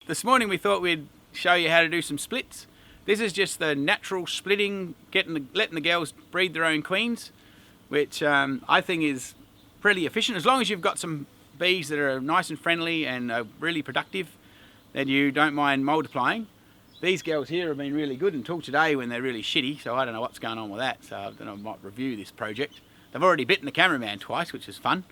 This morning we thought we'd show you how to do some splits. This is just the natural splitting, letting the girls breed their own queens, which I think is pretty efficient. As long as you've got some bees that are nice and friendly and are really productive, then you don't mind multiplying. These girls here have been really good until today when they're really shitty, so I don't know what's going on with that, so I don't know, I might review this project. They've already bitten the cameraman twice, which is fun.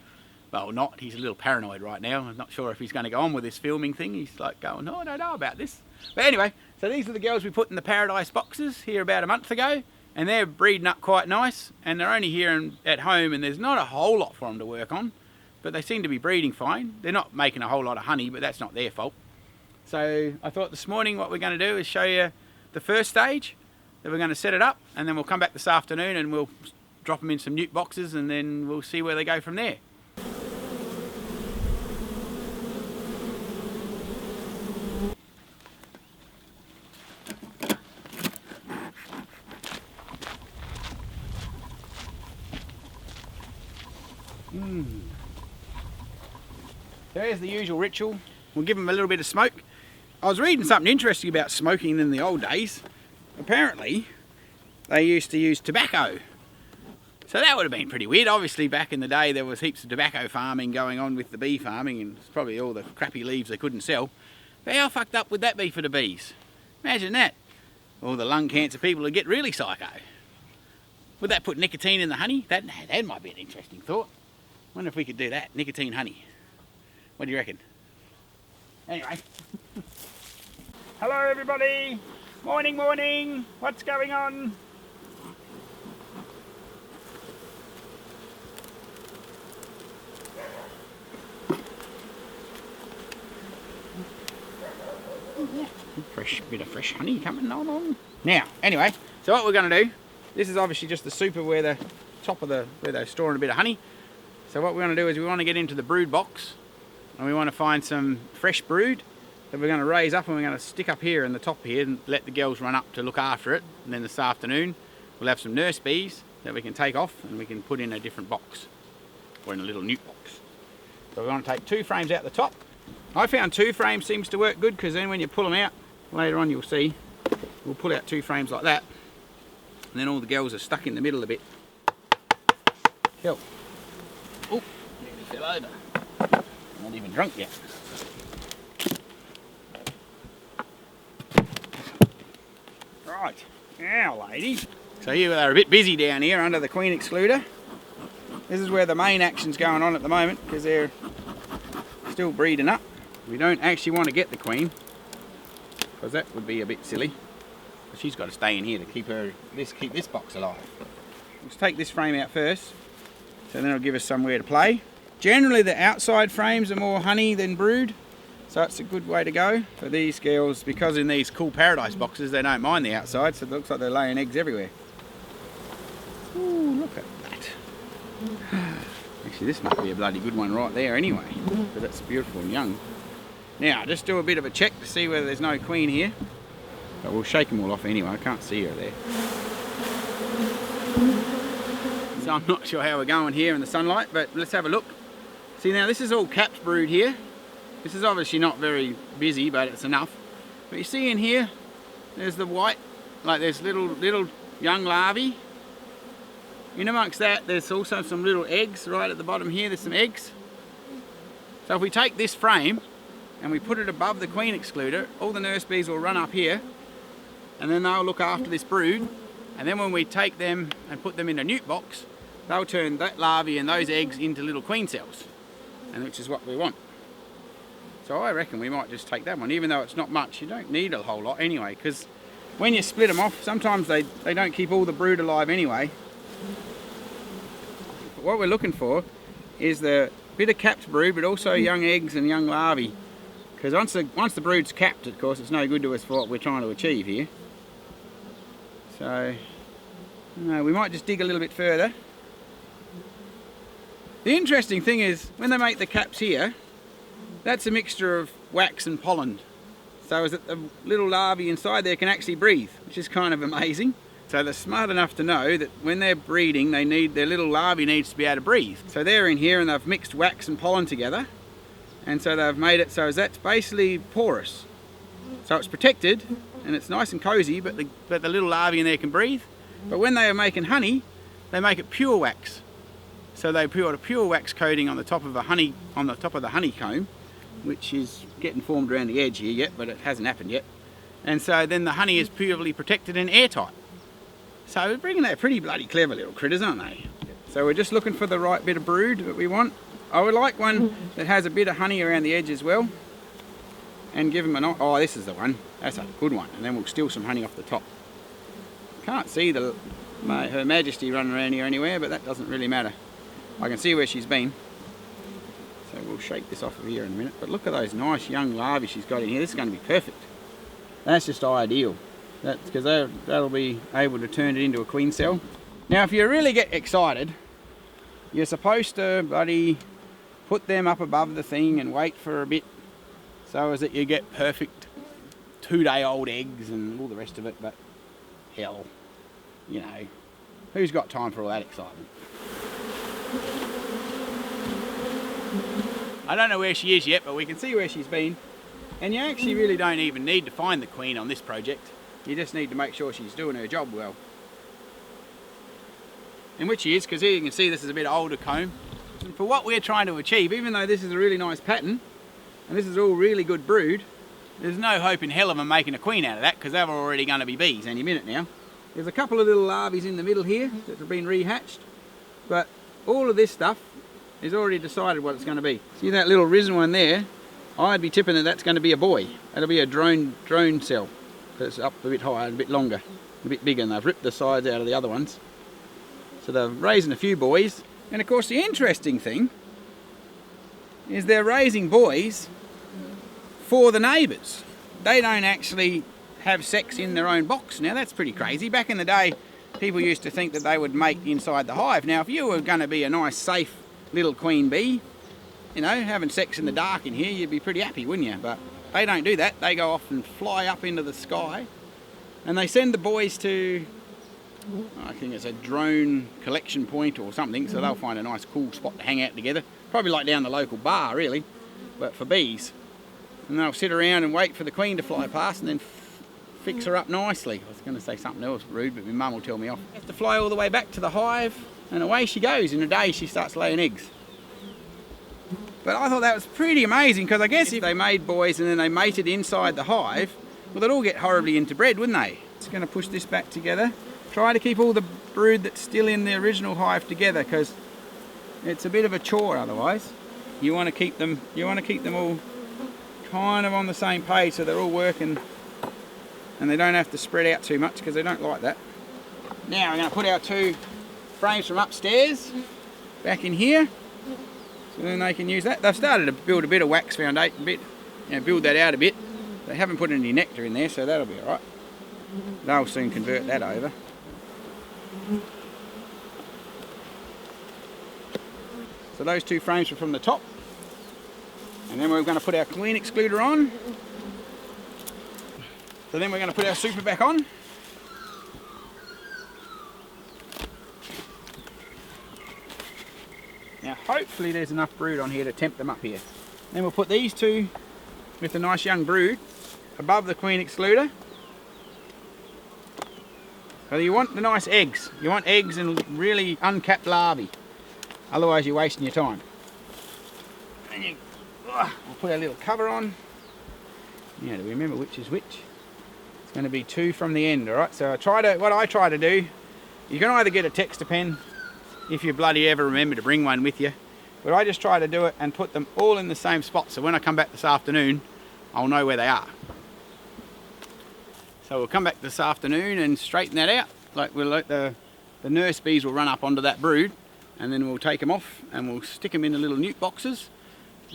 Well, not. He's a little paranoid right now. I'm not sure if he's going to go on with this filming thing. He's like going, no, I don't know about this. But anyway, so these are the girls we put in the paradise boxes here about a month ago, and they're breeding up quite nice, and they're only here at home, and there's not a whole lot for them to work on, but they seem to be breeding fine. They're not making a whole lot of honey, but that's not their fault. So I thought this morning what we're going to do is show you the first stage, that we're going to set it up, and then we'll come back this afternoon and we'll drop them in some newt boxes, and then we'll see where they go from there. There's the usual ritual. We'll give them a little bit of smoke. I was reading something interesting about smoking in the old days. Apparently, they used to use tobacco. So that would have been pretty weird. Obviously, back in the day, there was heaps of tobacco farming going on with the bee farming, and it's probably all the crappy leaves they couldn't sell. But how fucked up would that be for the bees? Imagine that. All the lung cancer people would get really psycho. Would that put nicotine in the honey? That might be an interesting thought. Wonder if we could do that, nicotine honey. What do you reckon? Anyway. Hello everybody! Morning, morning! What's going on? Fresh bit of fresh honey coming on. Now, anyway, so what we're going to do, this is obviously just the super where the top of where they're storing a bit of honey. So what we're going to do is we want to get into the brood box, and we want to find some fresh brood that we're going to raise up, and we're going to stick up here in the top here and let the girls run up to look after it. And then this afternoon we'll have some nurse bees that we can take off and we can put in a different box, or in a little newt box. So we want to take 2 frames out the top. I found 2 frames seems to work good, because then when you pull them out later on, you'll see we'll pull out 2 frames like that, and then all the girls are stuck in the middle a bit. Help. Oh, nearly fell over. Not even drunk yet. Right, now ladies. So here they're a bit busy down here under the queen excluder. This is where the main action's going on at the moment, because they're still breeding up. We don't actually want to get the queen, because that would be a bit silly. But she's got to stay in here to keep this box alive. Let's take this frame out first, so then it'll give us somewhere to play. Generally the outside frames are more honey than brood, so it's a good way to go for these girls, because in these cool paradise boxes they don't mind the outside, so it looks like they're laying eggs everywhere. Ooh, look at that. Actually this must be a bloody good one right there anyway, but that's beautiful and young. Now just do a bit of a check to see whether there's no queen here, but we'll shake them all off anyway. I can't see her there. So I'm not sure how we're going here in the sunlight, but let's have a look. See, now this is all capped brood here. This is obviously not very busy, but it's enough. But you see in here, there's the white, like there's little young larvae. In amongst that, there's also some little eggs right at the bottom here. There's some eggs. So if we take this frame and we put it above the queen excluder, all the nurse bees will run up here, and then they'll look after this brood. And then when we take them and put them in a newt box, they'll turn that larvae and those eggs into little queen cells, and which is what we want. So I reckon we might just take that one, even though it's not much. You don't need a whole lot anyway, because when you split them off, sometimes they don't keep all the brood alive anyway. But what we're looking for is the bit of capped brood, but also young eggs and young larvae. Because once the brood's capped, of course, it's no good to us for what we're trying to achieve here. So we might just dig a little bit further. The interesting thing is, when they make the caps here, that's a mixture of wax and pollen. So is that the little larvae inside there can actually breathe, which is kind of amazing. So they're smart enough to know that when they're breeding, their little larvae needs to be able to breathe. So they're in here and they've mixed wax and pollen together. And so they've made it so that's basically porous. So it's protected and it's nice and cozy, but the little larvae in there can breathe. But when they are making honey, they make it pure wax. So they put a pure wax coating on the top of the honeycomb, which is getting formed around the edge here yet, but it hasn't happened yet. And so then the honey is purely protected and airtight. So we're bringing out pretty bloody clever little critters, aren't they? So we're just looking for the right bit of brood that we want. I would like one that has a bit of honey around the edge as well. And give them oh, this is the one. That's a good one. And then we'll steal some honey off the top. Can't see Her Majesty running around here anywhere, but that doesn't really matter. I can see where she's been. So we'll shake this off of here in a minute. But look at those nice young larvae she's got in here. This is going to be perfect. That's just ideal. That's because that'll be able to turn it into a queen cell. Now if you really get excited, you're supposed to bloody put them up above the thing and wait for a bit, so as that you get perfect 2-day-old eggs and all the rest of it. But hell, you know, who's got time for all that excitement? I don't know where she is yet, but we can see where she's been. And you actually really don't even need to find the queen on this project. You just need to make sure she's doing her job well. And which she is, because here you can see this is a bit older comb. And for what we're trying to achieve, even though this is a really nice pattern, and this is all really good brood, there's no hope in hell of them making a queen out of that, because they're already going to be bees any minute now. There's a couple of little larvae in the middle here that have been rehatched, but all of this stuff is already decided what it's going to be. See that little risen one there? I'd be tipping that that's going to be a boy. That'll be a drone cell. It's up a bit higher, a bit longer, a bit bigger, and they've ripped the sides out of the other ones. So they're raising a few boys. And of course the interesting thing is they're raising boys for the neighbours. They don't actually have sex in their own box. Now that's pretty crazy. Back in the day, people used to think that they would mate inside the hive. Now if you were going to be a nice safe little queen bee, you know, having sex in the dark in here, you'd be pretty happy, wouldn't you? But they don't do that. They go off and fly up into the sky, and they send the boys to, I think it's a drone collection point or something, so they'll find a nice cool spot to hang out together. Probably like down the local bar, really, but for bees. And they'll sit around and wait for the queen to fly past and then fix her up nicely. I was going to say something else rude, but my mum will tell me off. Have to fly all the way back to the hive, and away she goes. In a day she starts laying eggs. But I thought that was pretty amazing, because I guess if they made boys and then they mated inside the hive, well, they'd all get horribly interbred, wouldn't they? Just going to push this back together. Try to keep all the brood that's still in the original hive together, because it's a bit of a chore otherwise. You want to keep them all kind of on the same page, so they're all working and they don't have to spread out too much, because they don't like that. Now I'm going to put our 2 frames from upstairs back in here. So then they can use that. They've started to build a bit of wax foundation, build that out a bit. They haven't put any nectar in there, so that'll be alright. They'll soon convert that over. So those 2 frames are from the top. And then we're going to put our queen excluder on. So then we're going to put our super back on. Now hopefully there's enough brood on here to tempt them up here. Then we'll put these 2 with the nice young brood above the queen excluder. So you want the nice eggs. You want eggs and really uncapped larvae. Otherwise you're wasting your time. And we'll put our little cover on. Now do we remember which is which? It's going to be 2 from the end, alright? So what I try to do, you can either get a texture pen, if you bloody ever remember to bring one with you. But I just try to do it and put them all in the same spot, so when I come back this afternoon, I'll know where they are. So we'll come back this afternoon and straighten that out. Like the nurse bees will run up onto that brood, and then we'll take them off and we'll stick them in the little newt boxes.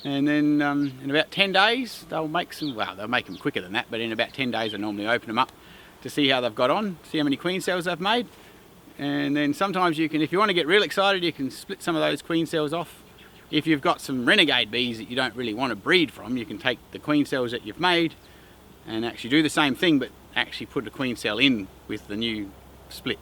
And then in about 10 days, they'll make some, well, they'll make them quicker than that, but in about 10 days I normally open them up to see how they've got on, see how many queen cells they've made. And then sometimes you can, if you want to get real excited, you can split some of those queen cells off. If you've got some renegade bees that you don't really want to breed from, you can take the queen cells that you've made and actually do the same thing, but actually put a queen cell in with the new split.